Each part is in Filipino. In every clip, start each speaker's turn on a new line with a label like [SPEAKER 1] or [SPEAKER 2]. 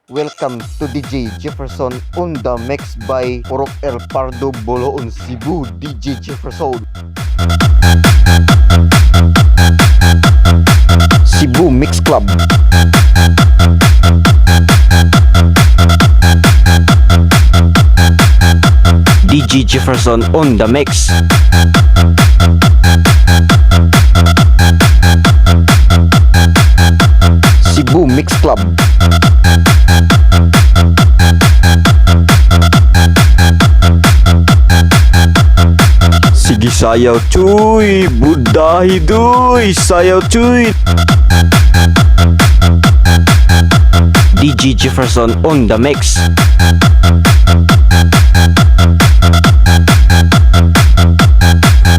[SPEAKER 1] Welcome to DJ Jefferson on the mix by Orok El Pardo Boloon Cebu. DJ Jefferson Cebu Mix Club. DJ Jefferson on the mix. Cebu Mix Club. Sige sayaw cuy, budahi duy, sayaw cuy. DJ Jefferson on the mix.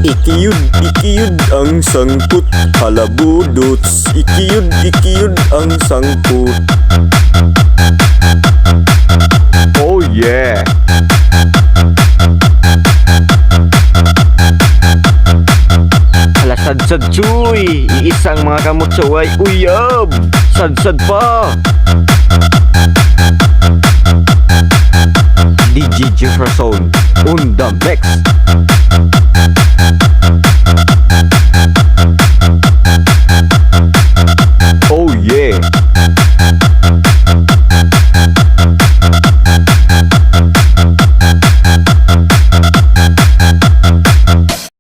[SPEAKER 2] Ikiyud ang sangkut, halabudots. Ikiyud ang sangkut.
[SPEAKER 1] Oh yeah. Sad-sad cuy, iisang mga kamot sa way uyab. Sad-sad pa. DJ Jefferson on the mix.